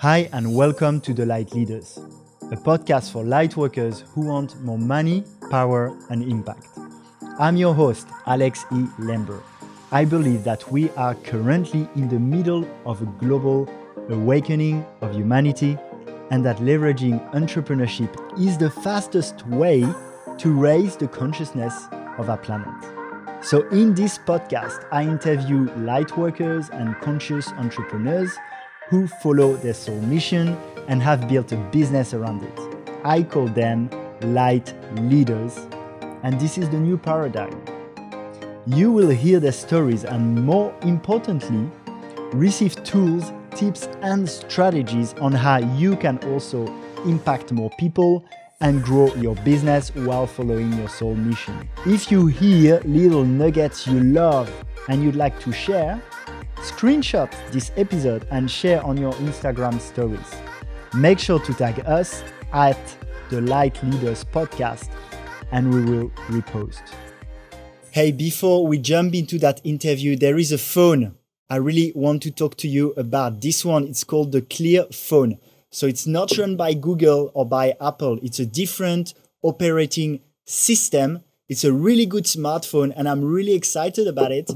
Hi and welcome to The Light Leaders, a podcast for light workers who want more money, power and impact. I'm your host, Alex E. Lember. I believe that we are currently in the middle of a global awakening of humanity and that leveraging entrepreneurship is the fastest way to raise the consciousness of our planet. So in this podcast, I interview light workers and conscious entrepreneurs who follow their soul mission and have built a business around it. I call them light leaders, and this is the new paradigm. You will hear their stories and, more importantly, receive tools, tips, and strategies on how you can also impact more people and grow your business while following your soul mission. If you hear little nuggets you love and you'd like to share, screenshot this episode and share on your Instagram stories. Make sure to tag us at the Lightleader Podcast and we will repost. Hey, before we jump into that interview, there is a phone. I really want to talk to you about this one. It's called the Clear phone. So it's not run by Google or by Apple. It's a different operating system. It's a really good smartphone and I'm really excited about it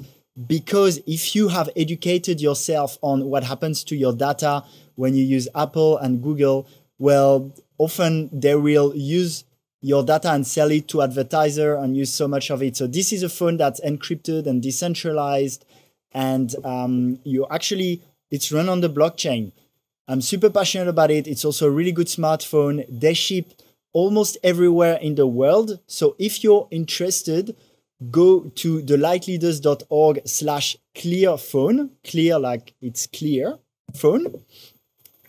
because if you have educated yourself on what happens to your data when you use Apple and Google, well, often they will use your data and sell it to advertiser and use so much of it. So this is a phone that's encrypted and decentralized and it's run on the blockchain. I'm super passionate about it. It's also a really good smartphone. They ship almost everywhere in the world. So if you're interested, go to thelightleaders.org/clearphone, clear like it's clear, phone,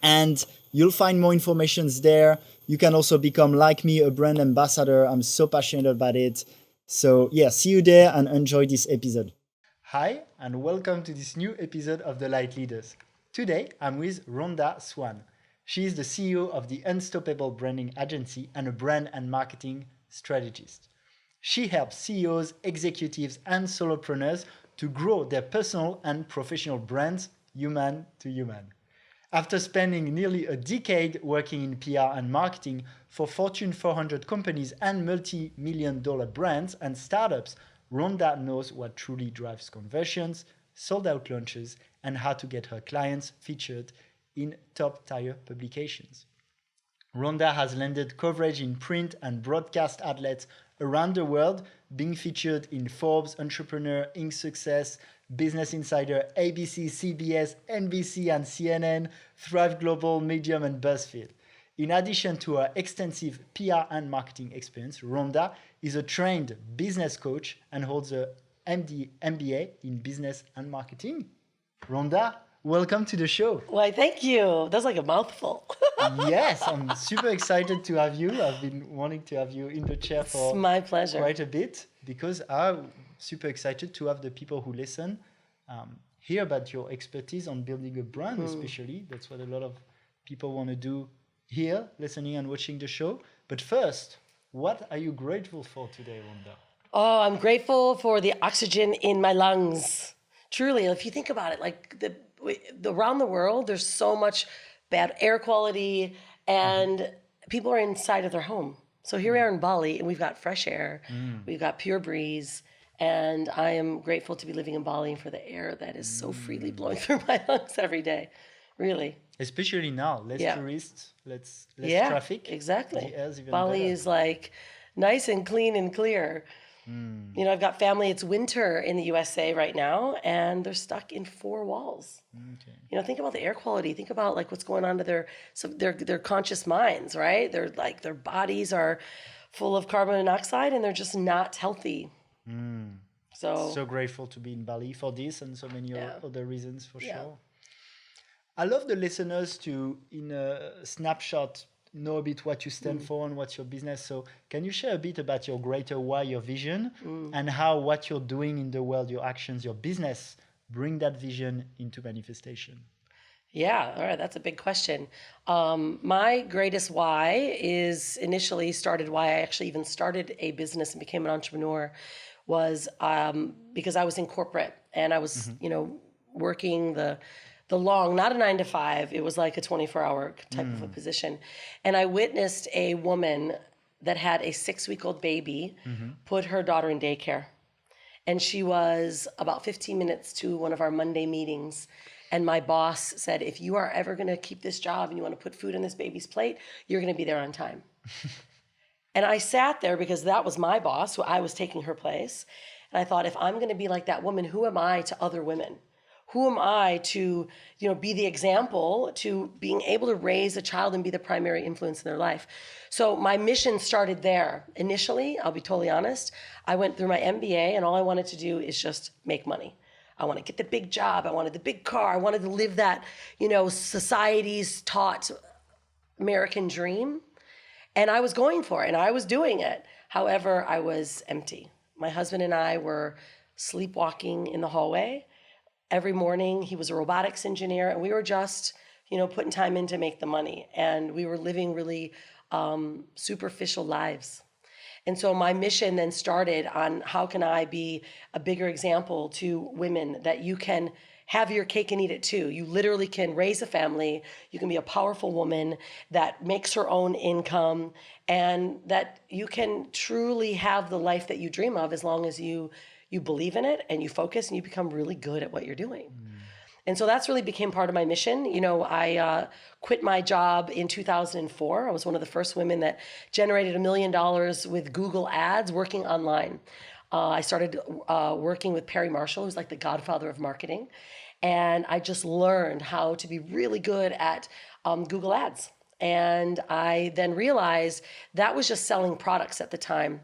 and you'll find more information there. You can also become, like me, a brand ambassador. I'm so passionate about it. So yeah, see you there and enjoy this episode. Hi, and welcome to this new episode of The Light Leaders. Today, I'm with Rhonda Swann. She is the CEO of the Unstoppable Branding Agency and a brand and marketing strategist. She helps CEOs, executives, and solopreneurs to grow their personal and professional brands human to human. After spending nearly a decade working in PR and marketing for Fortune 400 companies and multi-million-dollar brands and startups, Rhonda knows what truly drives conversions, sold-out launches, and how to get her clients featured in top-tier publications. Rhonda has landed coverage in print and broadcast outlets around the world, being featured in Forbes, Entrepreneur, Inc. Success, Business Insider, ABC, CBS, NBC, and CNN, Thrive Global, Medium, and BuzzFeed. In addition to her extensive PR and marketing experience, Rhonda is a trained business coach and holds a MBA in business and marketing. Rhonda, welcome to the show. Why, thank you. That's like a mouthful. Yes, I'm super excited to have you. I've been wanting to have you in the chair for It's my pleasure. Quite a bit because I'm super excited to have the people who listen hear about your expertise on building a brand, especially. That's what a lot of people want to do here, listening and watching the show. But first, what are you grateful for today, Rhonda? Oh, I'm grateful for the oxygen in my lungs. Truly, if you think about it, like around the world, there's so much bad air quality and people are inside of their home. So here we are in Bali and we've got fresh air, we've got pure breeze, and I am grateful to be living in Bali for the air that is so freely blowing through my lungs every day, really. Especially now, less tourists, less traffic. Exactly. The air's even Bali better. is like nice and clean and clear. You know, I've got family, it's winter in the USA right now, and they're stuck in 4 walls. Okay. You know, think about the air quality. Think about like what's going on to their conscious minds, right? They're like, their bodies are full of carbon monoxide and they're just not healthy. So grateful to be in Bali for this and so many other reasons for sure. I love the listeners to, in a snapshot, know a bit what you stand for and what's your business. So can you share a bit about your greater why, your vision, and how what you're doing in the world, your actions, your business, bring that vision into manifestation? Yeah, all right, that's a big question. My greatest why is initially started why I actually even started a business and became an entrepreneur was because I was in corporate and I was, working the not a 9 to 5, it was like a 24-hour type of a position. And I witnessed a woman that had a 6-week-old baby put her daughter in daycare. And she was about 15 minutes to one of our Monday meetings. And my boss said, if you are ever going to keep this job and you want to put food on this baby's plate, you're going to be there on time. And I sat there because that was my boss, who I was taking her place. And I thought, if I'm going to be like that woman, who am I to other women? Who am I to, be the example to being able to raise a child and be the primary influence in their life? So my mission started there. Initially, I'll be totally honest, I went through my MBA and all I wanted to do is just make money. I want to get the big job. I wanted the big car. I wanted to live that, society's taught American dream. And I was going for it and I was doing it. However, I was empty. My husband and I were sleepwalking in the hallway. Every morning, he was a robotics engineer, and we were just, putting time in to make the money. And we were living really superficial lives. And so my mission then started on how can I be a bigger example to women that you can have your cake and eat it too. You literally can raise a family. You can be a powerful woman that makes her own income, and that you can truly have the life that you dream of as long as you believe in it and you focus and you become really good at what you're doing. And so that's really became part of my mission. I quit my job in 2004. I was one of the first women that generated $1 million with Google Ads working online. I started working with Perry Marshall, who's like the godfather of marketing. And I just learned how to be really good at Google Ads. And I then realized that was just selling products at the time.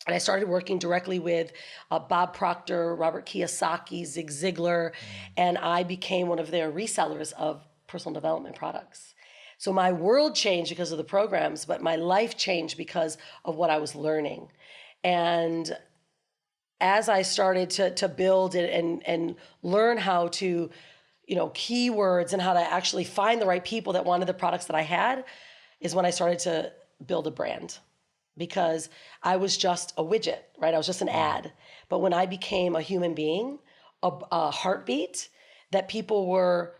And I started working directly with Bob Proctor, Robert Kiyosaki, Zig Ziglar, and I became one of their resellers of personal development products. So my world changed because of the programs, but my life changed because of what I was learning. And as I started to build it and learn how to, keywords and how to actually find the right people that wanted the products that I had, is when I started to build a brand. Because I was just a widget, right? I was just an ad. But when I became a human being, a heartbeat that people were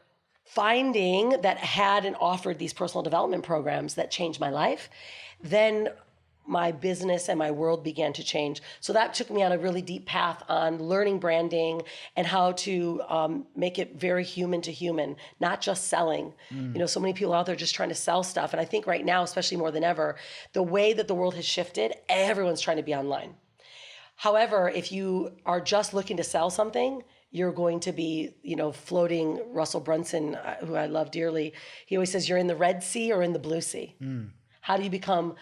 finding that had and offered these personal development programs that changed my life, then my business and my world began to change. So that took me on a really deep path on learning branding and how to make it very human to human, not just selling. So many people out there just trying to sell stuff. And I think right now, especially more than ever, the way that the world has shifted, everyone's trying to be online. However, if you are just looking to sell something, you're going to be, floating. Russell Brunson, who I love dearly, he always says, you're in the Red Sea or in the Blue Sea. How do you become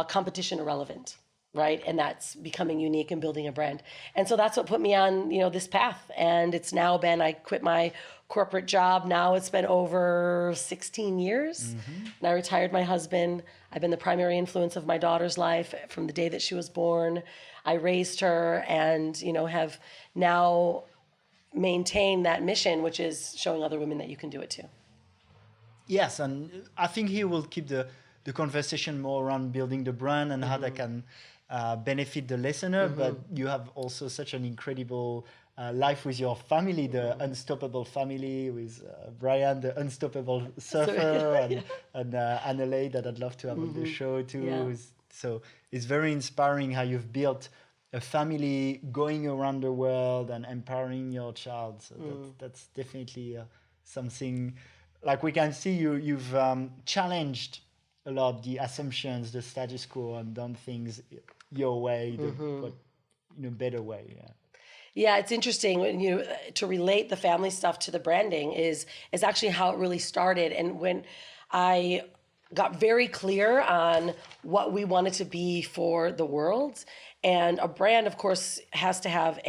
competition irrelevant, right? And that's becoming unique and building a brand. And so that's what put me on, this path. And it's now been, I quit my corporate job. Now it's been over 16 years. And I retired my husband. I've been the primary influence of my daughter's life from the day that she was born. I raised her and, have now maintained that mission, which is showing other women that you can do it too. Yes, and I think he will keep the conversation more around building the brand and how that can benefit the listener. But you have also such an incredible life with your family, the unstoppable family with Brian, the unstoppable surfer, and Annalee that I'd love to have on the show too. Yeah. So it's very inspiring how you've built a family going around the world and empowering your child. So that's definitely something, like we can see you've challenged a lot the assumptions, the status quo, and done things your way, but in a better way. Yeah, it's interesting when to relate the family stuff to the branding is actually how it really started. And when I got very clear on what we wanted to be for the world, and a brand, of course, has to have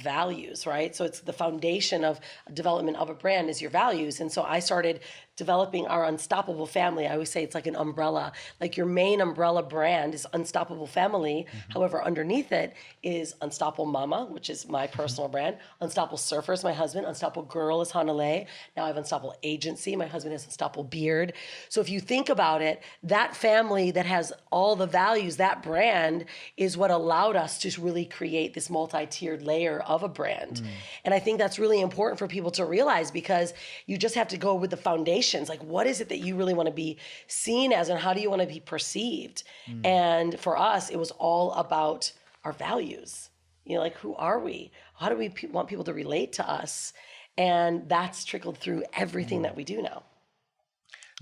values, right? So it's the foundation of development of a brand is your values. And so I started developing our Unstoppable Family. I always say it's like an umbrella. Like your main umbrella brand is Unstoppable Family. However, underneath it is Unstoppable Mama, which is my personal brand. Unstoppable Surfer is my husband. Unstoppable Girl is Hanalei. Now I have Unstoppable Agency. My husband has Unstoppable Beard. So if you think about it, that family that has all the values, that brand is what allowed us to really create this multi-tiered layer of a brand. And I think that's really important for people to realize, because you just have to go with the foundations. Like, what is it that you really want to be seen as, and how do you want to be perceived? And for us, it was all about our values. You know, like, who are we? How do we want people to relate to us? And that's trickled through everything that we do now.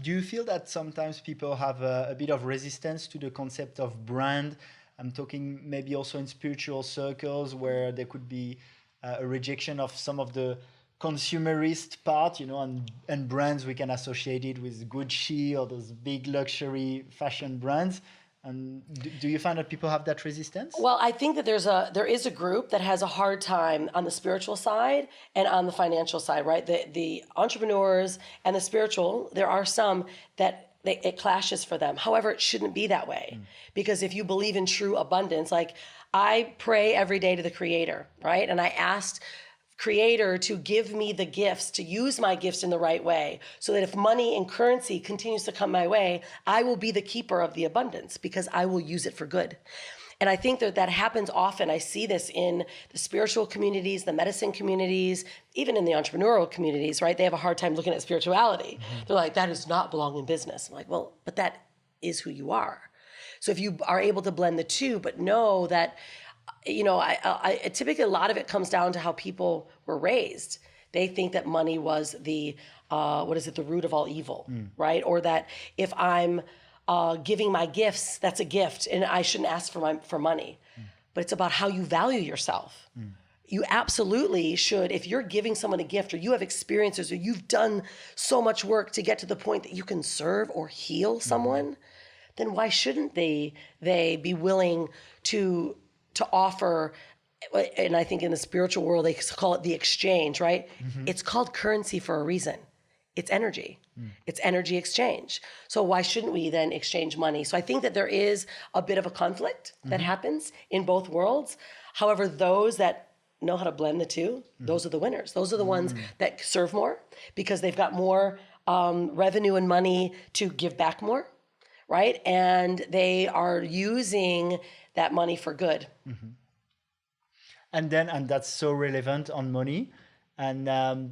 Do you feel that sometimes people have a bit of resistance to the concept of brand? I'm talking maybe also in spiritual circles, where there could be a rejection of some of the consumerist part, you know, and brands we can associate it with Gucci or those big luxury fashion brands. And do you find that people have that resistance? Well, I think that there is a group that has a hard time on the spiritual side and on the financial side, right? The entrepreneurs and the spiritual, there are some that it clashes for them. However, it shouldn't be that way, because if you believe in true abundance, like, I pray every day to the Creator, right? And I asked Creator to give me the gifts, to use my gifts in the right way, so that if money and currency continues to come my way, I will be the keeper of the abundance, because I will use it for good. And I think that happens often. I see this in the spiritual communities, the medicine communities, even in the entrepreneurial communities, right? They have a hard time looking at spirituality. They're like, that does not belong in business. I'm like, well, but that is who you are. So if you are able to blend the two, but know that, you know, I typically, a lot of it comes down to how people were raised. They think that money was the root of all evil, right? Or that if I'm giving my gifts, that's a gift, and I shouldn't ask for money. But it's about how you value yourself. You absolutely should, if you're giving someone a gift, or you have experiences, or you've done so much work to get to the point that you can serve or heal someone, then why shouldn't they be willing to offer? And I think in the spiritual world, they call it the exchange, right? It's called currency for a reason. It's energy. It's energy exchange. So why shouldn't we then exchange money? So I think that there is a bit of a conflict that happens in both worlds. However, those that know how to blend the two, those are the winners. Those are the ones that serve more, because they've got more revenue and money to give back more, right? And they are using that money for good. And that's so relevant on money. And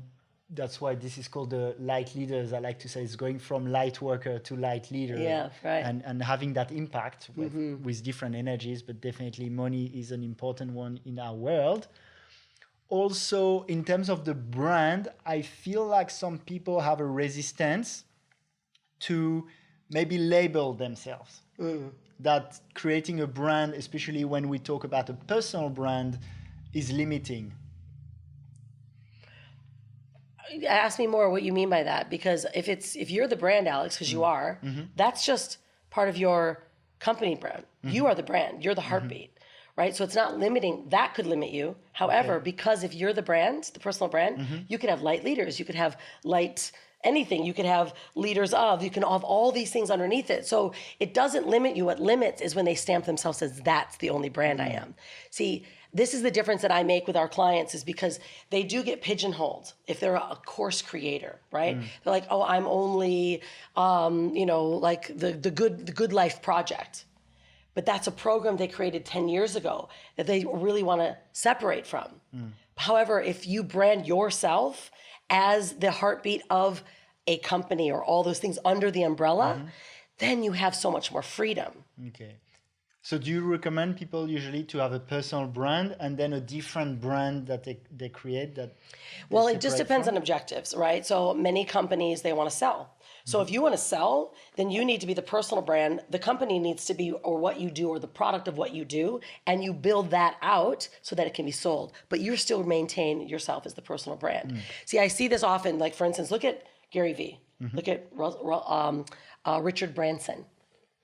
that's why this is called the light leaders. I like to say it's going from light worker to light leader. Yeah, right. And having that impact with different energies, but definitely money is an important one in our world. Also, in terms of the brand, I feel like some people have a resistance to maybe label themselves. That creating a brand, especially when we talk about a personal brand, is limiting. Ask me more what you mean by that, because if you're the brand, Alex, because you are, that's just part of your company brand. You are the brand. You're the heartbeat, right? So it's not limiting. That could limit you. However, because if you're the brand, the personal brand, you could have light leaders. You could have light anything. You could have leaders of. You can have all these things underneath it. So it doesn't limit you. What limits is when they stamp themselves as, that's the only brand I am. See, this is the difference that I make with our clients, is because they do get pigeonholed if they're a course creator, right? They're like, oh, I'm only, like the Good Life Project. But that's a program they created 10 years ago that they really want to separate from. However, if you brand yourself as the heartbeat of a company or all those things under the umbrella, then you have so much more freedom. Okay. So do you recommend people usually to have a personal brand and then a different brand that they create? That well, it just depends on objectives, right? So many companies, they want to sell. So if you want to sell, then you need to be the personal brand. The company needs to be, or what you do, or the product of what you do, and you build that out so that it can be sold. But you still maintain yourself as the personal brand. See, I see this often. Like, for instance, look at Gary Vee. Look at Richard Branson.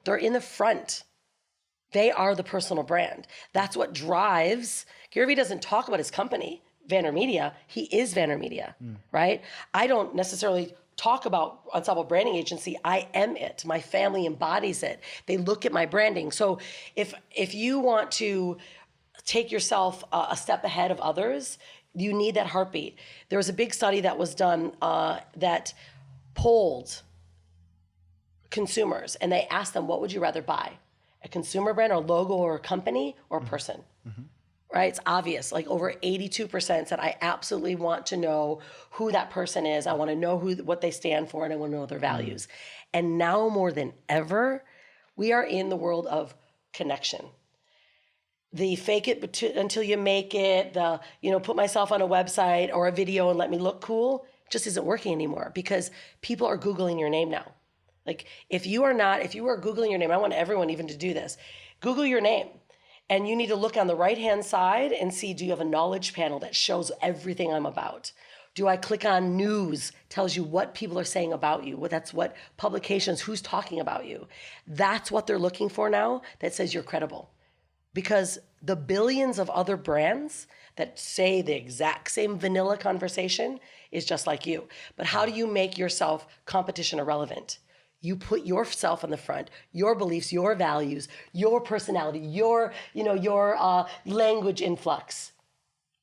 They're in the front. They are the personal brand. That's what drives. Gary Vee doesn't talk about his company, VaynerMedia. He is VaynerMedia, right? I don't necessarily talk about Ensemble Branding Agency. I am it. My family embodies it. They look at my branding. So if you want to take yourself a step ahead of others, you need that heartbeat. There was a big study that was done that polled consumers, and they asked them, what would you rather buy? a consumer brand or logo or a company or a person, right? It's obvious. Like over 82% said, I absolutely want to know who that person is. I want to know what they stand for, and I want to know their values. And now more than ever, we are in the world of connection. The fake it until you make it, the, put myself on a website or a video and let me look cool just isn't working anymore, because people are Googling your name now. Like if you are Googling your name, I want everyone even to do this. Google your name, and you need to look on the right-hand side and see, do you have a knowledge panel that shows everything I'm about? Do I click on news, tells you what people are saying about you? That's what publications, who's talking about you. That's what they're looking for now, that says you're credible. Because the billions of other brands that say the exact same vanilla conversation is just like you. But how do you make yourself competition irrelevant? You put yourself on the front, your beliefs, your values, your personality, your language influx,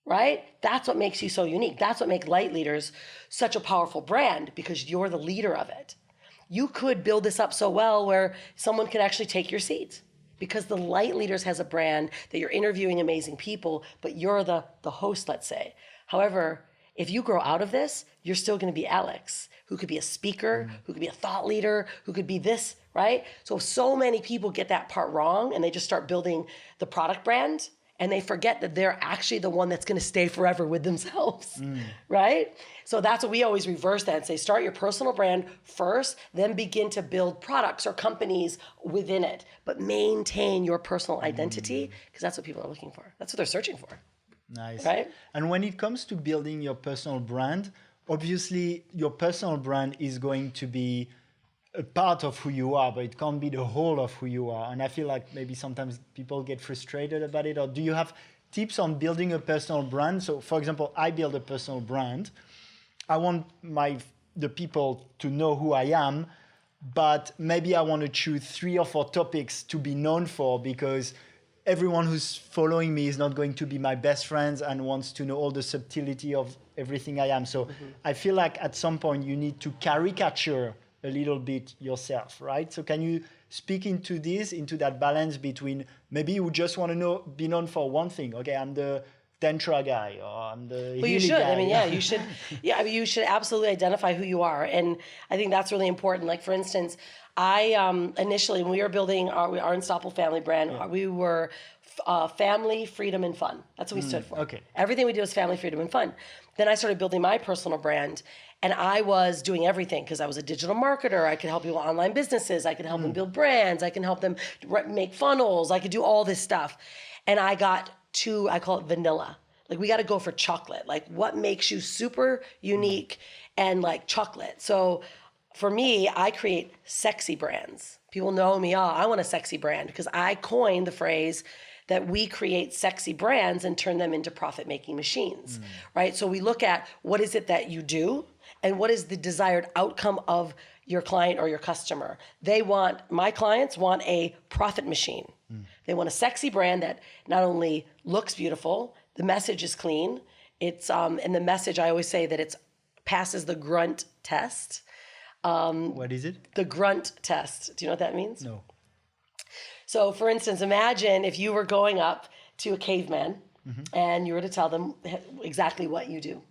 right? That's what makes you so unique. That's what makes Lightleaders such a powerful brand, because you're the leader of it. You could build this up so well where someone could actually take your seat, because the Lightleaders has a brand that you're interviewing amazing people, but you're the host, let's say. However, if you grow out of this, you're still going to be Alex, who could be a speaker, who could be a thought leader, who could be this, right? So many people get that part wrong, and they just start building the product brand, and they forget that they're actually the one that's going to stay forever with themselves, right? So that's what we always reverse that and say, start your personal brand first, then begin to build products or companies within it, but maintain your personal identity, because that's what people are looking for. That's what they're searching for. Nice. Right? And when it comes to building your personal brand, obviously your personal brand is going to be a part of who you are, but it can't be the whole of who you are. And I feel like maybe sometimes people get frustrated about it. Or do you have tips on building a personal brand? So for example, I build a personal brand. I want the people to know who I am, but maybe I want to choose 3 or 4 topics to be known for, because everyone who's following me is not going to be my best friends and wants to know all the subtlety of everything I am. So I feel like at some point you need to caricature a little bit yourself, right? So can you speak into that balance between, maybe you just want to be known for one thing. Okay, I'm the Tantra guy, or I'm the Well, you should. guy. I mean, yeah, you should. Yeah, I mean, you should absolutely identify who you are, and I think that's really important. Like, for instance, I initially, when we were building our Unstoppable Family brand, we were family, freedom, and fun. That's what we stood for. Okay. Everything we did was family, freedom, and fun. Then I started building my personal brand, and I was doing everything, because I was a digital marketer. I could help people with online businesses. I could help them build brands. I can help them make funnels. I could do all this stuff. And I got I call it vanilla. Like, we got to go for chocolate. Like, what makes you super unique and like chocolate? So for me, I create sexy brands. People know me, I want a sexy brand, because I coined the phrase that we create sexy brands and turn them into profit-making machines, right? So we look at what is it that you do, and what is the desired outcome of your client or your customer. My clients want a profit machine. They want a sexy brand that not only looks beautiful, the message is clean. It's and the message, I always say that it passes the grunt test. What is it? The grunt test. Do you know what that means? No. So, for instance, imagine if you were going up to a caveman and you were to tell them exactly what you do.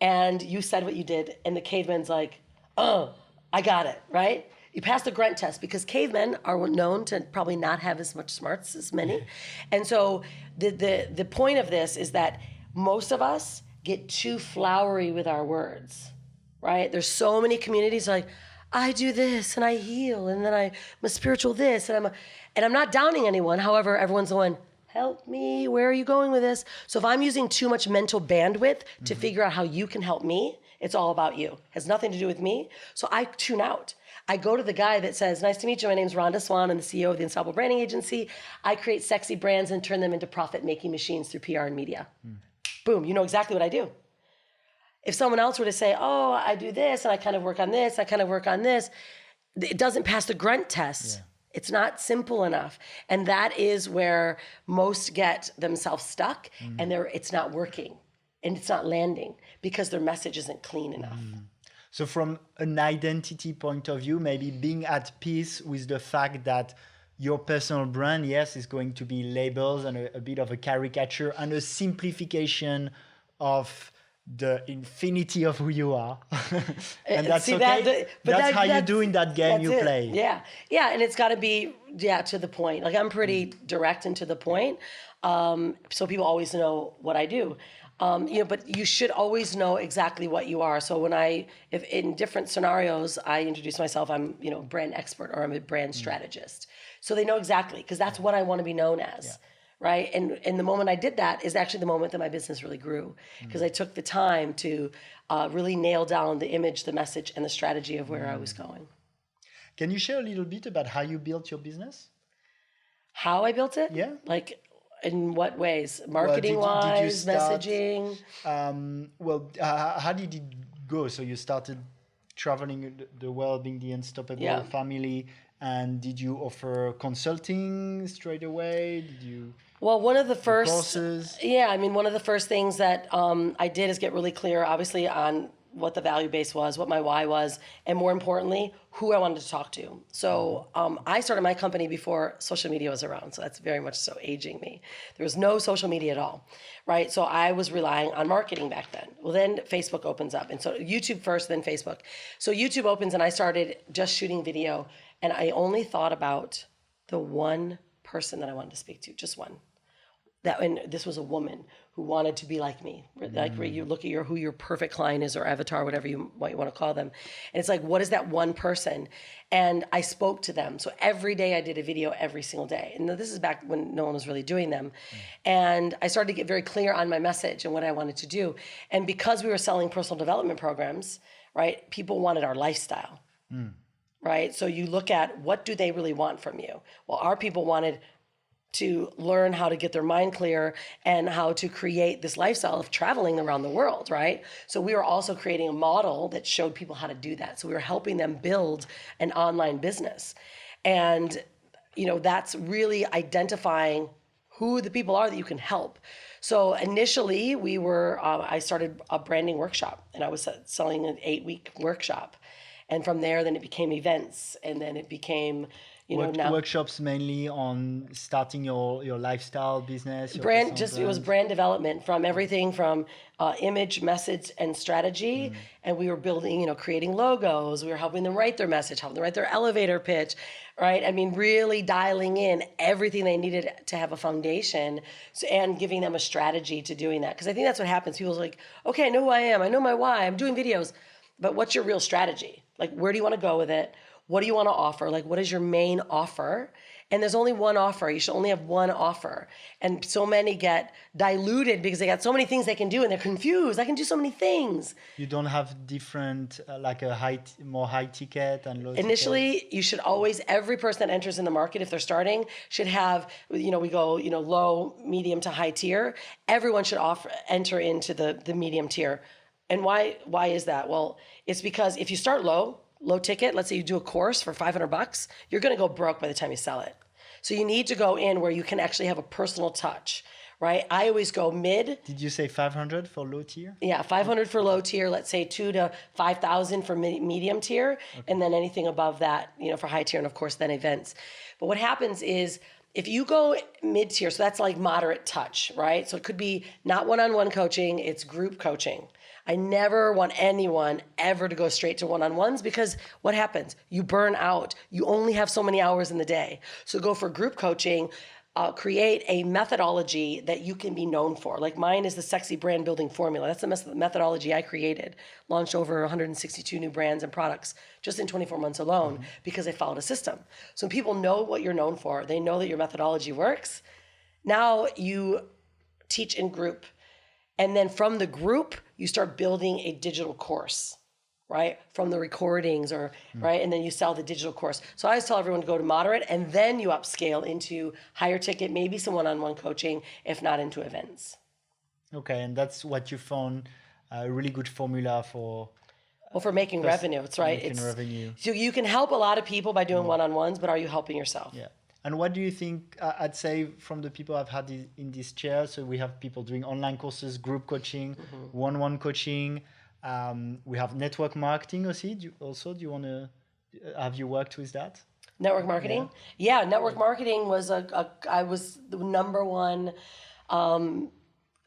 And you said what you did, and the caveman's like, oh, I got it, right? You pass the grunt test, because cavemen are known to probably not have as much smarts as many. And so the point of this is that most of us get too flowery with our words, right? There's so many communities like, I do this and I heal, and then I'm a spiritual this, and I'm not downing anyone. However, everyone's going, help me, where are you going with this? So if I'm using too much mental bandwidth to figure out how you can help me, it's all about you. It has nothing to do with me. So I tune out. I go to the guy that says, nice to meet you, my name's Rhonda Swann, I'm the CEO of the Unstoppable Branding Agency. I create sexy brands and turn them into profit-making machines through PR and media. Boom, you know exactly what I do. If someone else were to say, oh, I do this, and I kind of work on this, I kind of work on this, it doesn't pass the grunt test. Yeah. It's not simple enough. And that is where most get themselves stuck, and it's not working, and it's not landing, because their message isn't clean enough. So from an identity point of view, maybe being at peace with the fact that your personal brand, yes, is going to be labels and a bit of a caricature and a simplification of the infinity of who you are. And that's okay. That's how you do in that game you play. Yeah. Yeah. And it's got to be, to the point. Like I'm pretty direct and to the point. So people always know what I do. But you should always know exactly what you are. So if in different scenarios, I introduce myself, I'm, brand expert or I'm a brand strategist. So they know exactly, because that's what I want to be known as. Right. And the moment I did that is actually the moment that my business really grew, because I took the time to really nail down the image, the message, and the strategy of where I was going. Can you share a little bit about how you built your business? How I built it? Yeah. Like in what ways? Marketing wise, messaging? How did it go? So you started traveling the world, being the unstoppable family. And did you offer consulting straight away? Did you? Well, one of the first courses? One of the first things that I did is get really clear, obviously, on what the value base was, what my why was, and more importantly, who I wanted to talk to. So I started my company before social media was around. So that's very much so aging me. There was no social media at all, right? So I was relying on marketing back then. Well, then Facebook opens up. And so YouTube first, then Facebook. So YouTube opens and I started just shooting video. And I only thought about the one person that I wanted to speak to, just one. And this was a woman who wanted to be like me. Like where you look at who your perfect client is or avatar, whatever you want to call them. And it's like, what is that one person? And I spoke to them. So every day I did a video every single day. And this is back when no one was really doing them. And I started to get very clear on my message and what I wanted to do. And because we were selling personal development programs, right, people wanted our lifestyle. Right? So you look at what do they really want from you? Well, our people wanted to learn how to get their mind clear and how to create this lifestyle of traveling around the world, right? So we were also creating a model that showed people how to do that. So we were helping them build an online business. And, that's really identifying who the people are that you can help. So initially I started a branding workshop and I was selling an 8-week workshop. And from there, then it became events, and then it became, workshops mainly on starting your lifestyle business. It was brand development from everything from image, message, and strategy. And we were building, creating logos. We were helping them write their message, helping them write their elevator pitch, right? I mean, really dialing in everything they needed to have a foundation and giving them a strategy to doing that. Because I think that's what happens. People are like, okay, I know who I am. I know my why. I'm doing videos. But what's your real strategy? Like, where do you want to go with it? What do you want to offer? Like, what is your main offer? And there's only one offer. You should only have one offer. And so many get diluted because they got so many things they can do and they're confused. I can do so many things. You don't have different, more high ticket and low Initially, ticket? you should always, every person that enters in the market, if they're starting, should have, we go, low, medium to high tier. Everyone should enter into the medium tier. And why is that? Well, it's because if you start low ticket, let's say you do a course for $500, you're going to go broke by the time you sell it. So you need to go in where you can actually have a personal touch, right? I always go mid. Did you say 500 for low tier? Yeah, 500 for low tier, let's say 2,000 to 5,000 for medium tier, okay. And then anything above that, for high tier, and of course then events. But what happens is, if you go mid-tier, so that's like moderate touch, right? So it could be not one-on-one coaching, it's group coaching. I never want anyone ever to go straight to one-on-ones because what happens? You burn out. You only have so many hours in the day. So go for group coaching, create a methodology that you can be known for. Like mine is the sexy brand building formula. That's the methodology I created. Launched over 162 new brands and products just in 24 months alone because I followed a system. So people know what you're known for. They know that your methodology works. Now you teach in group. And then from the group, you start building a digital course, right? From the recordings right? And then you sell the digital course. So I always tell everyone to go to moderate and then you upscale into higher ticket, maybe some one-on-one coaching, if not into events. Okay. And that's what you found a really good formula for. Well, for making revenue, it's right. Revenue. So you can help a lot of people by doing one-on-ones, but are you helping yourself? Yeah. And what do you think, I'd say from the people I've had in this chair, so we have people doing online courses, group coaching, one-on-one coaching. We have network marketing also. Do you want to, have you worked with that? Network marketing? Yeah, network marketing was I was the number one,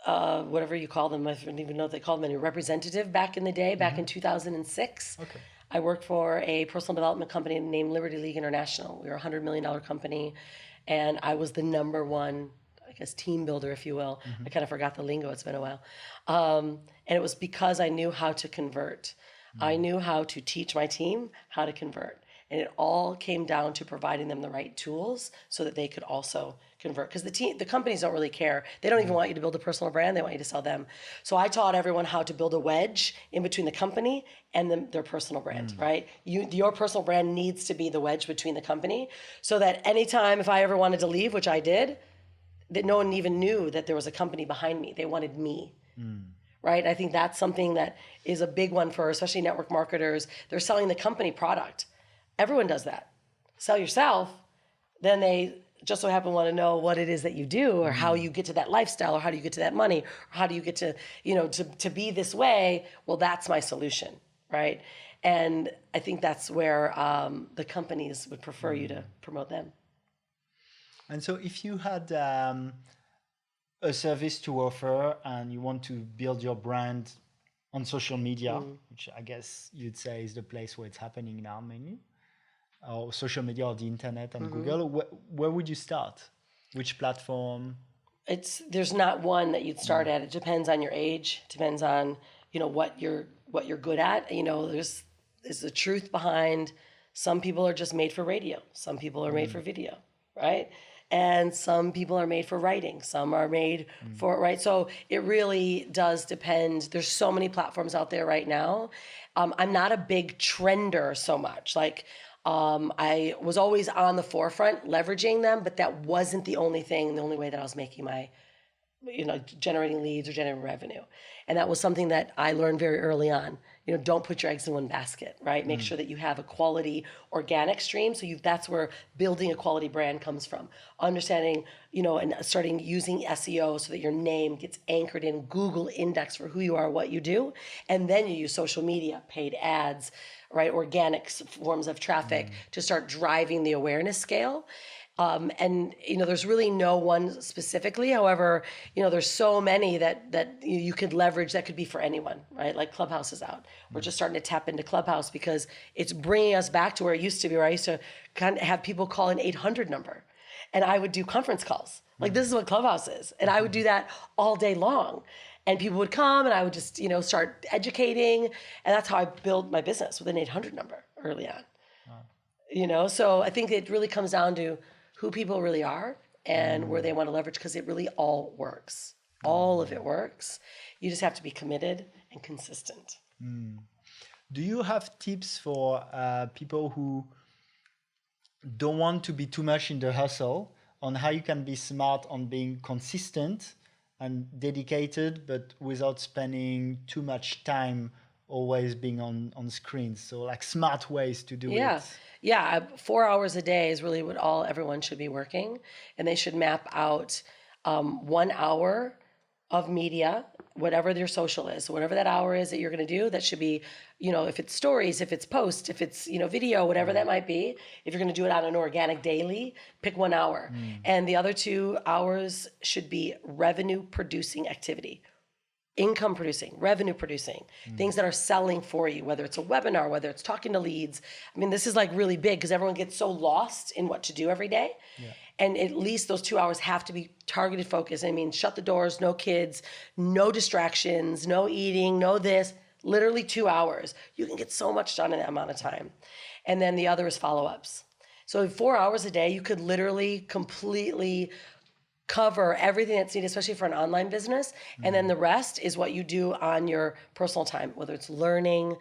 whatever you call them. I don't even know what they called them, any representative back in the day, back in 2006. Okay. I worked for a personal development company named Liberty League International. We were a $100 million company, and I was the number one, I guess, team builder, if you will. I kind of forgot the lingo. It's been a while. And it was because I knew how to convert. I knew how to teach my team how to convert. And it all came down to providing them the right tools so that they could also convert. Because the companies don't really care. They don't even want you to build a personal brand. They want you to sell them. So I taught everyone how to build a wedge in between the company and their personal brand, right? Your personal brand needs to be the wedge between the company, so that anytime if I ever wanted to leave, which I did, that no one even knew that there was a company behind me. They wanted me. Right? I think that's something that is a big one for especially network marketers. They're selling the company product. Everyone does that. Sell yourself, then they just so happen want to know what it is that you do, or how you get to that lifestyle, or how do you get to that money, or how do you get to, to be this way. Well, that's my solution, right? And I think that's where the companies would prefer you to promote them. And so if you had a service to offer and you want to build your brand on social media, which I guess you'd say is the place where it's happening now mainly, or social media or the internet and Google, where would you start? Which platform? There's not one that you'd start at. It depends on your age, depends on, what you're good at. There's the truth behind some people are just made for radio. Some people are made for video, right? And some people are made for writing. Some are made for, right? So it really does depend. There's so many platforms out there right now. I'm not a big trender so much. Like, I was always on the forefront leveraging them, but that wasn't the only way that I was making my, generating leads or generating revenue. And that was something that I learned very early on. Don't put your eggs in one basket, right? Make sure that you have a quality organic stream. So that's where building a quality brand comes from. Understanding, and starting using SEO so that your name gets anchored in Google index for who you are, what you do. And then you use social media, paid ads, right? Organic forms of traffic to start driving the awareness scale. And there's really no one specifically. However, there's so many that you could leverage that could be for anyone, right? Like Clubhouse is out. We're just starting to tap into Clubhouse because it's bringing us back to where it used to be, where I used to kind of have people call an 800 number, and I would do conference calls. Like, this is what Clubhouse is, and I would do that all day long. And people would come, and I would just start educating, and that's how I built my business with an 800 number early on. So I think it really comes down to who people really are and where they want to leverage, because it really all works. All of it works. You just have to be committed and consistent. Do you have tips for people who don't want to be too much in the hustle, on how you can be smart on being consistent and dedicated, but without spending too much time always being on screens? So like smart ways to do it. Yeah, 4 hours a day is really what everyone should be working, and they should map out 1 hour of media, whatever their social is. So whatever that hour is that you're going to do, that should be, if it's stories, if it's posts, if it's, video, whatever that might be. If you're going to do it on an organic daily, pick 1 hour. And the other 2 hours should be revenue producing activity. Income producing, revenue producing, things that are selling for you, whether it's a webinar, whether it's talking to leads. I mean, this is like really big because everyone gets so lost in what to do every day. And at least those 2 hours have to be targeted focus. I mean, shut the doors, no kids, no distractions, no eating, no this, literally 2 hours. You can get so much done in that amount of time. And then the other is follow-ups. So 4 hours a day, you could literally completely cover everything that's needed, especially for an online business. And then the rest is what you do on your personal time, whether it's learning,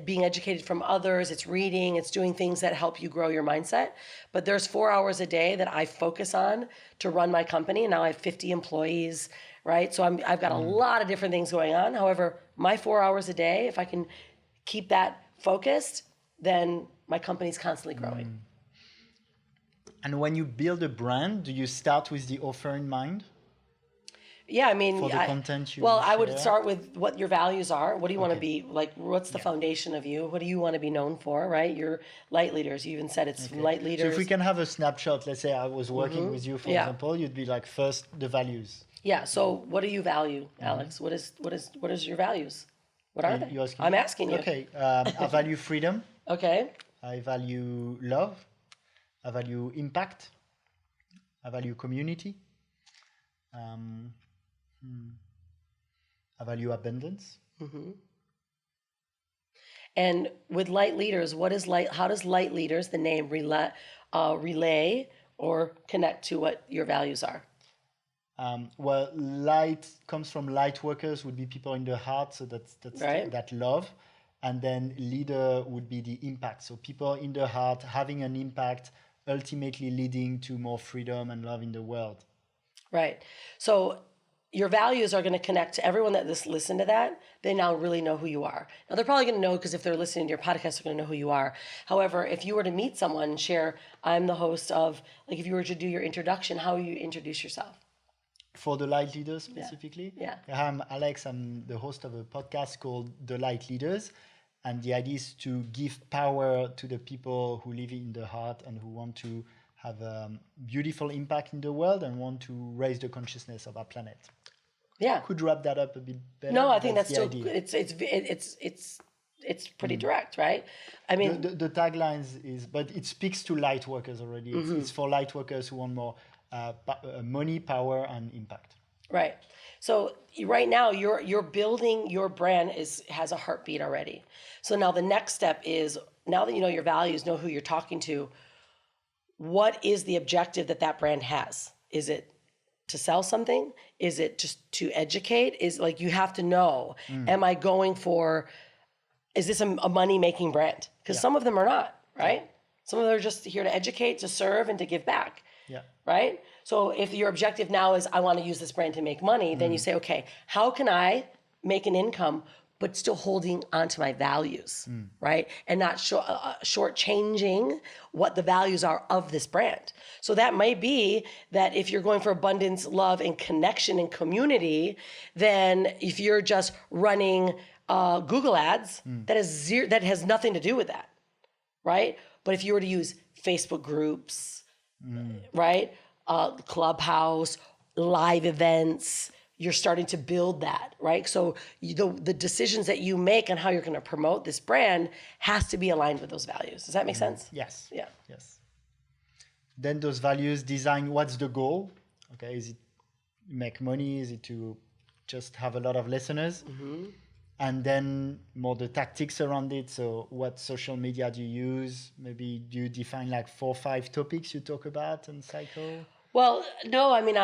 being educated from others, it's reading, it's doing things that help you grow your mindset. But there's 4 hours a day that I focus on to run my company. And now I have 50 employees, right? So I've got a lot of different things going on. However, my 4 hours a day, if I can keep that focused, then my company's constantly growing. And when you build a brand, do you start with the offer in mind? Yeah, I mean, for the content you well, I would share? start with what your values are. What do you want to be like? What's the foundation of you? What do you want to be known for? Right? You're light leaders. You even said it's from light So leaders. if we can have a snapshot, let's say I was working with you, for Yeah. example, you'd be like, first, the values. Yeah. So what do you value, Alex? What is your values? What are they? You asking I'm me? asking you. Okay. I value freedom. Okay. I value love. I value impact. I value community. I value abundance. And with light leaders, what is light? How does light leaders, the name, relay or connect to what your values are? Well, light comes from light workers, would be people in the heart, so that's Right. that love. And then leader would be the impact. So people in the heart having an impact, ultimately leading to more freedom and love in the world. Right. So your values are going to connect to everyone that listen to that. They now really know who you are. Now they're probably going to know because if they're listening to your podcast, they're going to know who you are. However, if you were to meet someone and share, I'm the host of, like if you were to do your introduction, how you introduce yourself? For the light leaders specifically, Yeah. I'm Alex. I'm the host of a podcast called The Light Leaders. And the idea is to give power to the people who live in the heart and who want to have a beautiful impact in the world and want to raise the consciousness of our planet. Yeah. Could wrap that up a bit better. No, I think that's the still idea. it's pretty direct, right? I mean, The taglines is, but it speaks to light workers already. It's for light workers who want more money, power, and impact. right. So right now you're building your brand has a heartbeat already. So now the next step is, now that you know your values, know who you're talking to, what is the objective that brand has? Is it to sell something? Is it just to educate? Is like, you have to know, am I going for, is this a money-making brand? Because some of them are not, right? Some of them are just here to educate, to serve, and to give back. Yeah. Right? So if your objective now is, I want to use this brand to make money, then you say, okay, how can I make an income but still holding onto my values, right? And not shortchanging what the values are of this brand. So that might be that if you're going for abundance, love, and connection and community, then if you're just running Google ads, that has nothing to do with that, right? But if you were to use Facebook groups, right? Clubhouse, live events, you're starting to build that, right? So the decisions that you make on how you're going to promote this brand has to be aligned with those values. Does that make sense? Yes. Yeah. Yes. Then those values design, what's the goal? Okay, is it make money? Is it to just have a lot of listeners? And then more the tactics around it. So what social media do you use? Maybe do you define like 4 or 5 topics you talk about and cycle? Well, no, I mean,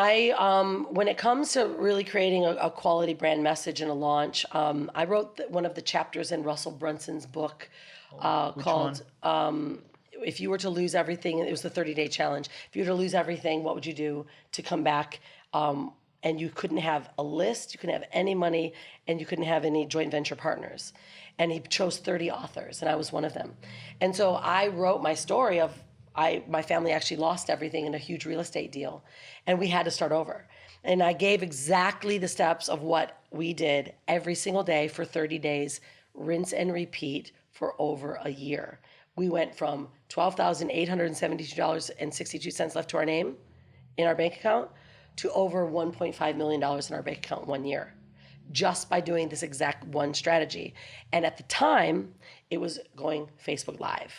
when it comes to really creating a quality brand message and a launch, I wrote one of the chapters in Russell Brunson's book called If You Were to Lose Everything. It was the 30-day challenge. If you were to lose everything, what would you do to come back? And you couldn't have a list, you couldn't have any money, and you couldn't have any joint venture partners. And he chose 30 authors, and I was one of them. And so I wrote my story of my family actually lost everything in a huge real estate deal, and we had to start over. And I gave exactly the steps of what we did every single day for 30 days, rinse and repeat for over a year. We went from $12,872.62 left to our name in our bank account to over $1.5 million in our bank account 1 year, just by doing this exact one strategy. And at the time, it was going Facebook Live,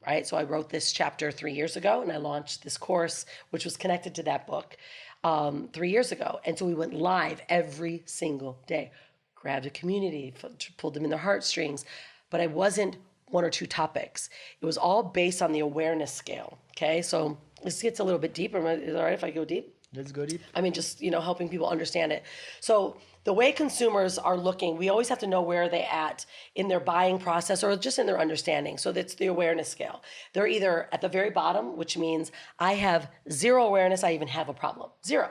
right? So I wrote this chapter 3 years ago, and I launched this course, which was connected to that book 3 years ago. And so we went live every single day, grabbed a community, pulled them in their heartstrings, but I wasn't 1 or 2 topics. It was all based on the awareness scale, okay? So this gets a little bit deeper. Is it all right if I go deep? Let's go deep. I mean, just, helping people understand it. So the way consumers are looking, we always have to know where they're at in their buying process or just in their understanding. So that's the awareness scale. They're either at the very bottom, which means I have 0 awareness, I even have a problem. 0.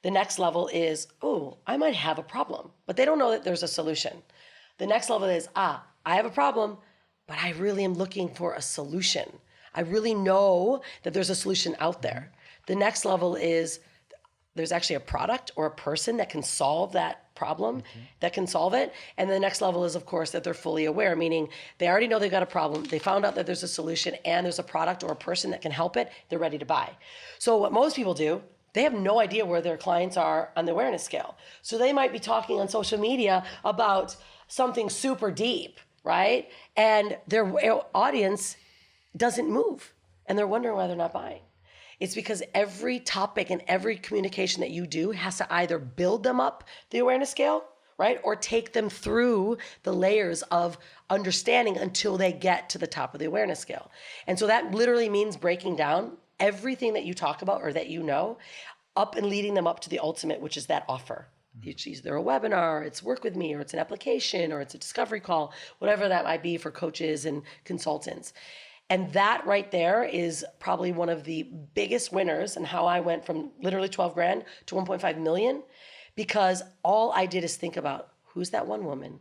The next level is, I might have a problem, but they don't know that there's a solution. The next level is, I have a problem, but I really am looking for a solution. I really know that there's a solution out there. The next level is, there's actually a product or a person that can solve that problem, that can solve it. And the next level is, of course, that they're fully aware, meaning they already know they've got a problem. They found out that there's a solution and there's a product or a person that can help it. They're ready to buy. So what most people do, they have no idea where their clients are on the awareness scale. So they might be talking on social media about something super deep, right? And their audience doesn't move. And they're wondering why they're not buying. It's because every topic and every communication that you do has to either build them up the awareness scale, right? Or take them through the layers of understanding until they get to the top of the awareness scale. And so that literally means breaking down everything that you talk about or that you know up and leading them up to the ultimate, which is that offer. It's either a webinar, it's work with me, or it's an application, or it's a discovery call, whatever that might be for coaches and consultants. And that right there is probably one of the biggest winners and how I went from literally 12 grand to 1.5 million, because all I did is think about who's that one woman?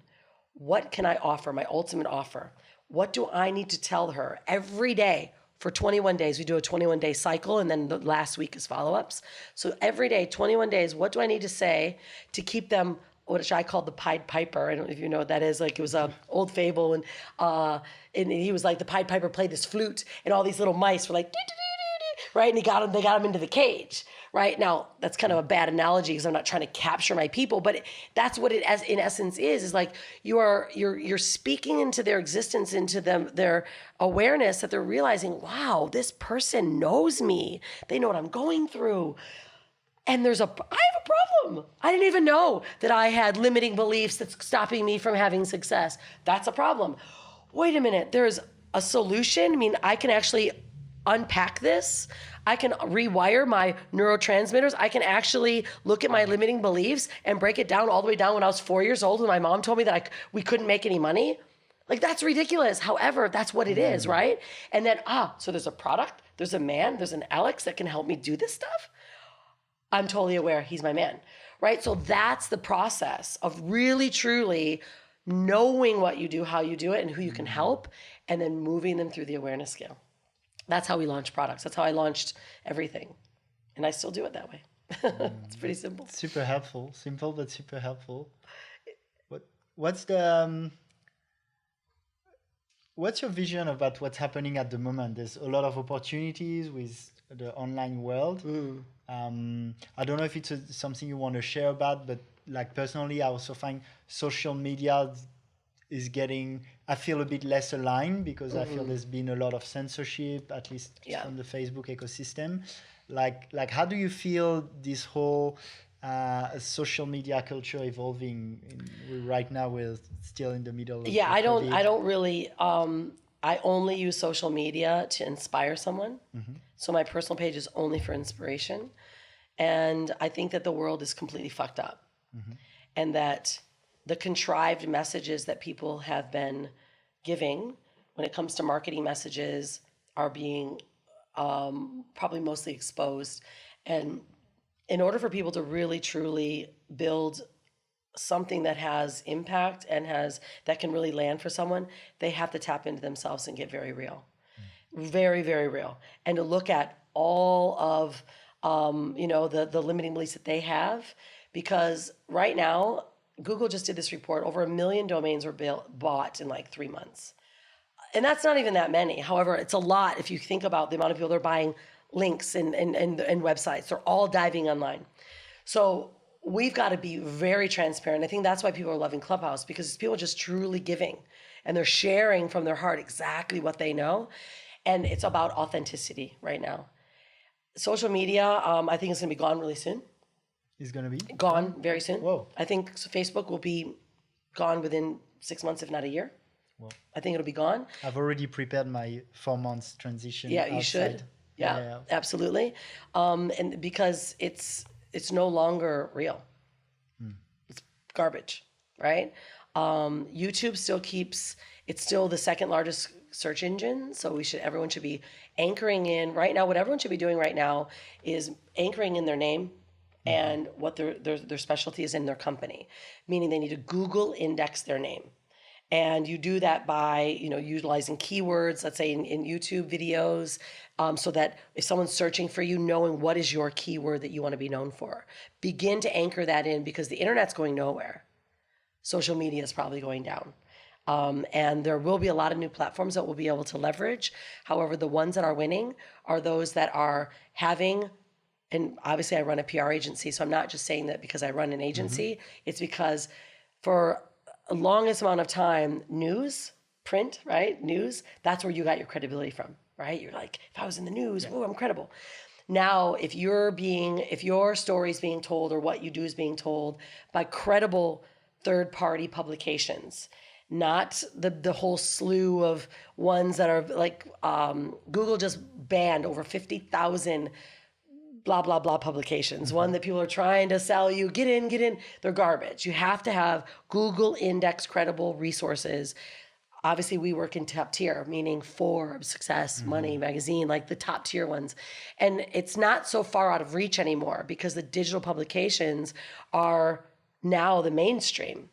What can I offer, my ultimate offer? What do I need to tell her every day for 21 days? We do a 21-day cycle, and then the last week is follow-ups. So every day, 21 days, what do I need to say to keep them, which I called the Pied Piper. I don't know if you know what that is. Like, it was an old fable, and he was like, the Pied Piper played this flute, and all these little mice were like, right? And they got him into the cage, right? Now, that's kind of a bad analogy because I'm not trying to capture my people, but that's what it as in essence is like you're speaking into their existence, into their awareness, that they're realizing, wow, this person knows me. They know what I'm going through. And I have a problem. I didn't even know that I had limiting beliefs that's stopping me from having success. That's a problem. Wait a minute, there's a solution. I mean, I can actually unpack this. I can rewire my neurotransmitters. I can actually look at my limiting beliefs and break it down all the way down when I was 4 years old, when my mom told me that we couldn't make any money. Like, that's ridiculous. However, that's what it is, right? And then, so there's a product, there's a man, there's an Alex that can help me do this stuff. I'm totally aware he's my man, right? So that's the process of really, truly knowing what you do, how you do it, and who you can help, and then moving them through the awareness scale. That's how we launch products. That's how I launched everything. And I still do it that way. It's pretty simple. Super helpful. Simple, but super helpful. What's your vision about what's happening at the moment? There's a lot of opportunities with the online world. I don't know if it's something you want to share about, but like personally, I also find social media is getting, I feel a bit less aligned because I feel there's been a lot of censorship, at least from the Facebook ecosystem. Like how do you feel this whole social media culture evolving right now? We're still in the middle of I don't really, I only use social media to inspire someone. So my personal page is only for inspiration. And I think that the world is completely fucked up. And that the contrived messages that people have been giving when it comes to marketing messages are being probably mostly exposed. And in order for people to really, truly build something that has impact and that can really land for someone, they have to tap into themselves and get very real. Very, very real. And to look at all of, the limiting beliefs that they have, because right now, Google just did this report, over 1 million domains were bought in like 3 months. And that's not even that many. However, it's a lot if you think about the amount of people that are buying links and websites. They're all diving online. So we've got to be very transparent. I think that's why people are loving Clubhouse, because people are just truly giving and they're sharing from their heart exactly what they know. And it's about authenticity right now. Social media, I think it's going to be gone really soon. It's going to be? Gone very soon. Whoa. I think Facebook will be gone within 6 months, if not a year. Whoa. I think it'll be gone. I've already prepared my 4 months transition. Yeah, you should. Yeah, absolutely. And because it's no longer real. It's garbage, right? YouTube it's still the second largest search engine. So everyone should be anchoring in right now. What everyone should be doing right now is anchoring in their name and what their specialty is in their company, meaning they need to Google index their name. And you do that by, utilizing keywords, let's say in YouTube videos, so that if someone's searching for you, knowing what is your keyword that you want to be known for. Begin to anchor that in, because the internet's going nowhere. Social media is probably going down. And there will be a lot of new platforms that we'll be able to leverage. However, the ones that are winning are those that are having, and obviously I run a PR agency, so I'm not just saying that because I run an agency. It's because for the longest amount of time, news, print, right? News, that's where you got your credibility from, right? You're like, if I was in the news, oh, I'm credible. Now, if your story is being told, or what you do is being told by credible third-party publications, not the whole slew of ones that are like, Google just banned over 50,000 blah, blah, blah publications. One that people are trying to sell you, get in. They're garbage. You have to have Google index credible resources. Obviously, we work in top tier, meaning Forbes, Success, Money, Magazine, like the top tier ones. And it's not so far out of reach anymore, because the digital publications are now the mainstream.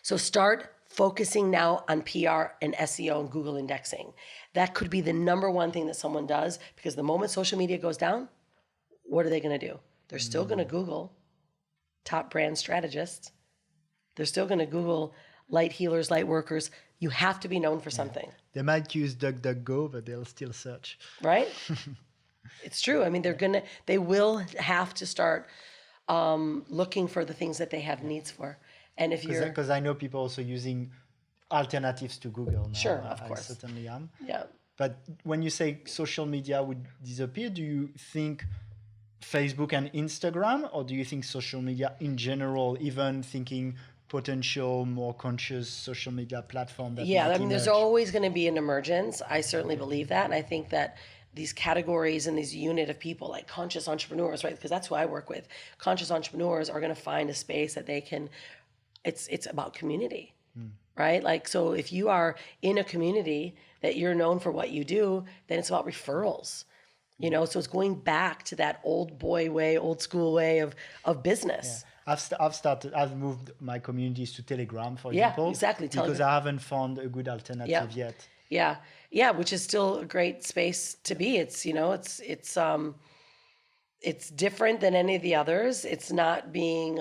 So start focusing now on PR and SEO and Google indexing. That could be the number one thing that someone does, because the moment social media goes down, what are they going to do? They're still going to Google top brand strategists. They're still going to Google light healers, light workers. You have to be known for something. They might use DuckDuckGo, but they'll still search. Right? It's true. I mean, they will have to start looking for the things that they have needs for. And if you're... Because I know people also using alternatives to Google now. Sure, of course. I certainly am. Yeah. But when you say social media would disappear, do you think Facebook and Instagram, or do you think social media in general, even thinking potential more conscious social media platform that I mean, emerge? there's always going to be an emergence. I certainly believe that. And I think that these categories and these unit of people, like conscious entrepreneurs, right? Because that's who I work with. Conscious entrepreneurs are going to find a space that they can, it's about community, right? Like, so if you are in a community that you're known for what you do, then it's about referrals. So it's going back to that old school way of business. Yeah. I've moved my communities to Telegram, for example. Yeah, exactly. Because I haven't found a good alternative yet. Yeah, which is still a great space to be. It's different than any of the others. It's not being,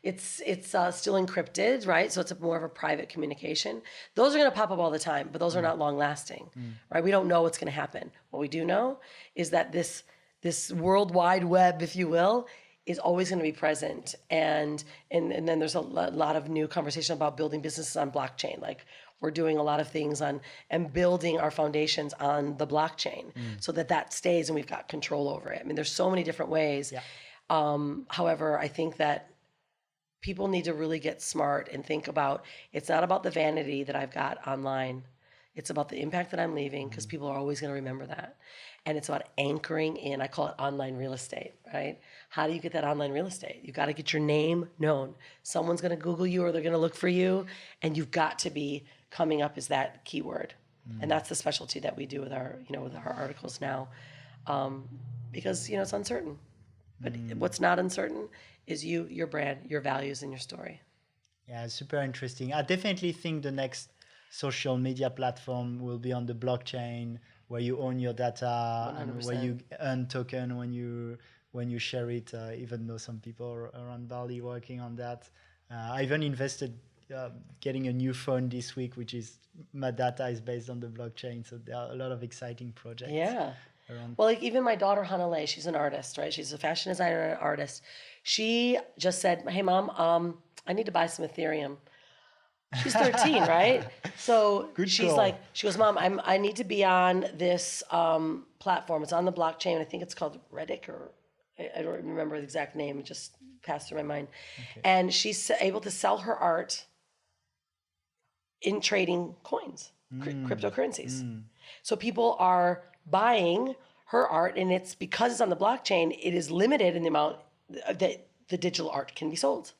it's still encrypted, right? So it's more of a private communication. Those are going to pop up all the time, but those are not long lasting, right? We don't know what's going to happen. What we do know is that this World Wide Web, if you will, is always going to be present. And then there's a lot of new conversation about building businesses on blockchain. Like, we're doing a lot of things on and building our foundations on the blockchain so that stays and we've got control over it. I mean, there's so many different ways. Yeah. However, I think that people need to really get smart and think about, it's not about the vanity that I've got online. It's about the impact that I'm leaving, because people are always going to remember that. And it's about anchoring in, I call it online real estate, right? How do you get that online real estate? You've got to get your name known. Someone's going to Google you, or they're going to look for you, and you've got to be coming up as that keyword. And that's the specialty that we do with our articles now, because, it's uncertain. But what's not uncertain is your brand, your values, and your story. Yeah, super interesting. I definitely think the next social media platform will be on the blockchain, where you own your data 100%. And where you earn token when you share it, even though some people around Bali working on that. I even invested getting a new phone this week, which is, my data is based on the blockchain. So there are a lot of exciting projects. Yeah. Well, like even my daughter, Hanalei, she's an artist, right? She's a fashion designer and an artist. She just said, hey, Mom, I need to buy some Ethereum. She's 13, right? So she's like, she goes, Mom, I need to be on this platform. It's on the blockchain. I think it's called Reddit, or I don't remember the exact name. It just passed through my mind. Okay. And she's able to sell her art in trading coins, cryptocurrencies. So people are buying her art, and it's because it's on the blockchain, it is limited in the amount that the digital art can be sold.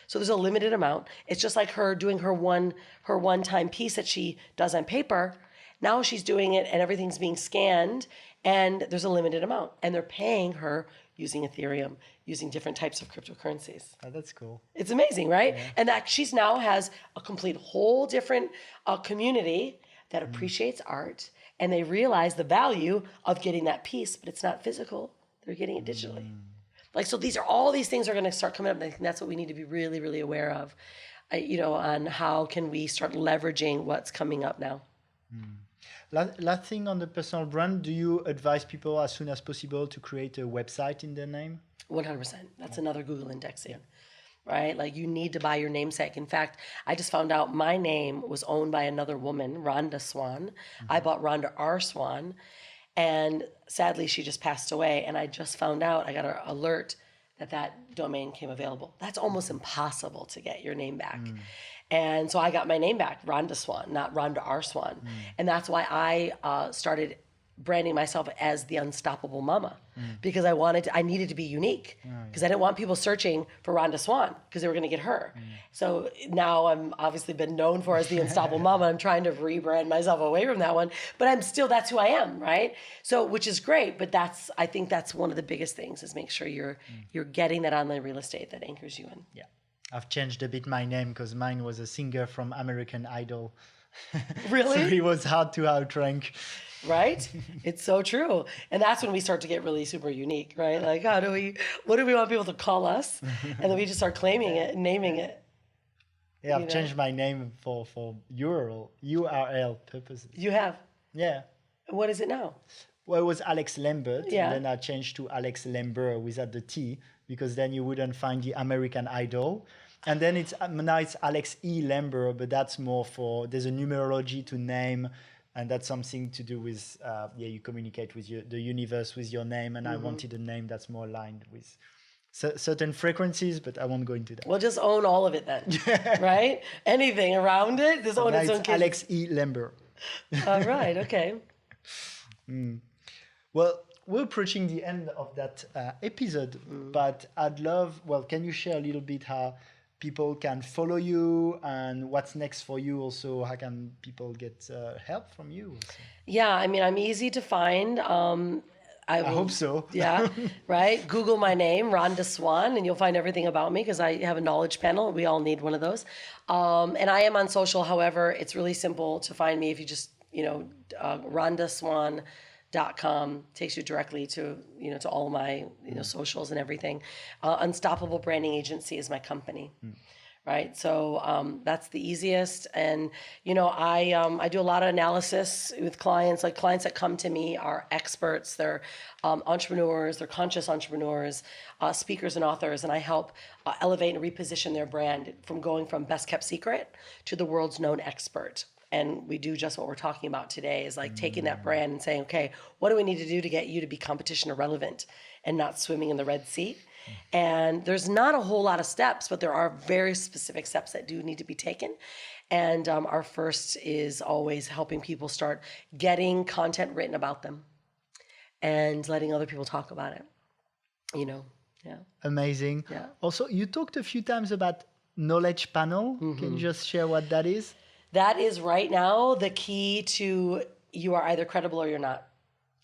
So there's a limited amount. It's just like her doing her one-time piece that she does on paper. Now she's doing it and everything's being scanned, and there's a limited amount, and they're paying her using Ethereum, using different types of cryptocurrencies. Oh, that's cool. It's amazing, right? Yeah. And that she's now has a complete whole different community that appreciates art, and they realize the value of getting that piece, but it's not physical. They're getting it digitally. Like, so all these things are going to start coming up, and I think that's what we need to be really, really aware of, on how can we start leveraging what's coming up now. Last thing on the personal brand, do you advise people as soon as possible to create a website in their name? 100%. That's another Google indexing, right? Like, you need to buy your namesake. In fact, I just found out my name was owned by another woman, Rhonda Swann. I bought Rhonda R. Swann, and sadly, she just passed away. And I just found out, I got an alert that domain came available. That's almost impossible to get your name back. And so I got my name back, Rhonda Swann, not Rhonda R. Swann. And that's why I started branding myself as the Unstoppable Mama, because I needed to be unique, because I didn't want people searching for Rhonda Swann because they were going to get her. So now I'm obviously been known for as the Unstoppable Mama. I'm trying to rebrand myself away from that one, but that's who I am, right? So, which is great, but I think that's one of the biggest things, is make sure you're getting that online real estate that anchors you in. Yeah. I've changed a bit my name because mine was a singer from American Idol. Really? So it was hard to outrank. Right? It's so true. And that's when we start to get really super unique, right? Like, what do we want people to call us? And then we just start claiming it and naming it. Yeah, I've changed my name for URL purposes. You have? Yeah. What is it now? Well, it was Alex Lambert, yeah. and then I changed to Alex Lambert without the T, because then you wouldn't find the American Idol. And then now it's Alex E. Lambert, but that's more there's a numerology to name, and that's something to do with, you communicate with the universe with your name, and I wanted a name that's more aligned with certain frequencies, but I won't go into that. Well, just own all of it then, right? Anything around it, just own its own kid. Alex E. Lambert. All right, okay. Well, we're approaching the end of that episode, but can you share a little bit how people can follow you and what's next for you? Also, how can people get help from you? Also? Yeah, I mean, I'm easy to find. I hope so. Yeah, right? Google my name, Rhonda Swann, and you'll find everything about me, because I have a knowledge panel. We all need one of those. And I am on social. However, it's really simple to find me if you just, RhondaSwann.com takes you directly to all my socials and everything. Unstoppable Branding Agency is my company, right? So that's the easiest. And I do a lot of analysis with clients. Like, clients that come to me are experts. They're entrepreneurs. They're conscious entrepreneurs, speakers and authors, and I help elevate and reposition their brand from going from best kept secret to the world's known expert. And we do just what we're talking about today, is like taking that brand and saying, okay, what do we need to do to get you to be competition irrelevant and not swimming in the Red Sea? And there's not a whole lot of steps, but there are very specific steps that do need to be taken. And our first is always helping people start getting content written about them and letting other people talk about it, Yeah. Amazing. Yeah. Also, you talked a few times about knowledge panel. Can you just share what that is? That is right now the key to you are either credible or you're not.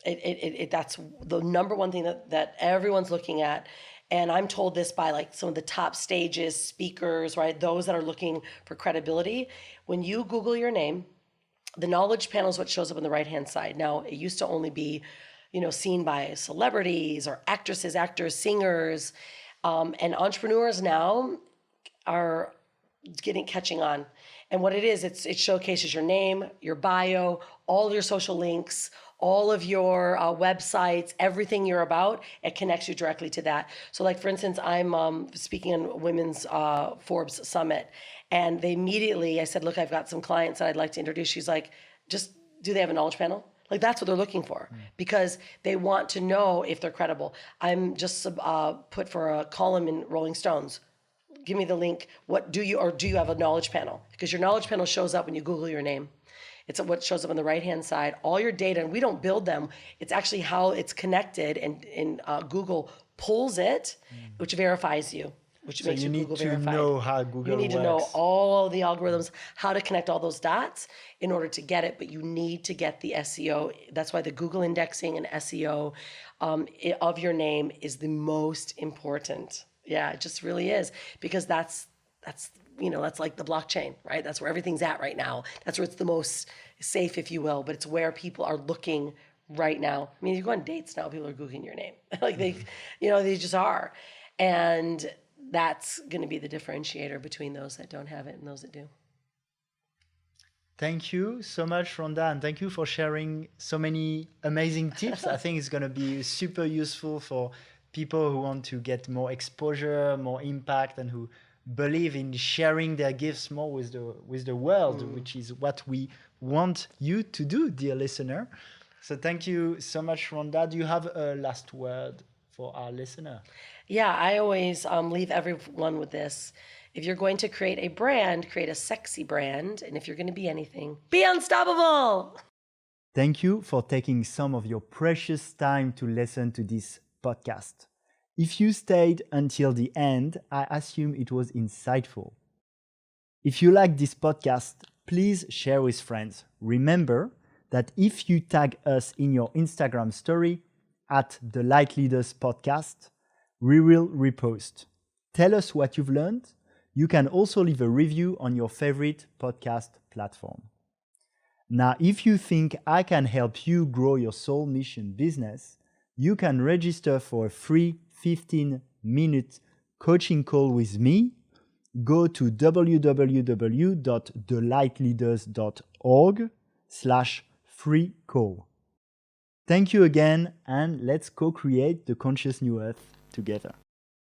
That's the number one thing that everyone's looking at. And I'm told this by like some of the top stages, speakers, right? Those that are looking for credibility. When you Google your name, the knowledge panel is what shows up on the right-hand side. Now, it used to only be, seen by celebrities or actresses, actors, singers. And entrepreneurs now are catching on. And what it is, it showcases your name, your bio, all your social links, all of your websites, everything you're about. It connects you directly to that. So like, for instance, I'm speaking on Women's Forbes Summit, and I said, look, I've got some clients that I'd like to introduce. She's like, do they have a knowledge panel? Like, that's what they're looking for, because they want to know if they're credible. I'm just put for a column in Rolling Stones. Give me the link. Do you have a knowledge panel? Because your knowledge panel shows up when you Google your name. It's what shows up on the right-hand side. All your data, and we don't build them. It's actually how it's connected, and Google pulls it, which verifies you. which So makes you you need Google to verified. know how Google You need works. to know all the algorithms, how to connect all those dots in order to get it, but you need to get the SEO. That's why the Google indexing and SEO of your name is the most important. Yeah, it just really is, because that's that's like the blockchain, right? That's where everything's at right now. That's where it's the most safe, if you will, but it's where people are looking right now. I mean, you go on dates now, people are Googling your name. Like they just are. And that's going to be the differentiator between those that don't have it and those that do. Thank you so much, Rhonda, and thank you for sharing so many amazing tips. I think it's going to be super useful for people who want to get more exposure, more impact, and who believe in sharing their gifts more with the world, which is what we want you to do, dear listener. So thank you so much, Rhonda. Do you have a last word for our listener? Yeah, I always leave everyone with this. If you're going to create a brand, create a sexy brand. And if you're going to be anything, be unstoppable. Thank you for taking some of your precious time to listen to this podcast. If you stayed until the end, I assume it was insightful. If you like this podcast, please share with friends. Remember that if you tag us in your Instagram story at the Lightleaders Podcast, we will repost. Tell us what you've learned. You can also leave a review on your favorite podcast platform. Now, if you think I can help you grow your soul mission business, you can register for a free 15-minute coaching call with me. Go to www.thelightleaders.org/free call. Thank you again, and let's co-create the conscious new earth together.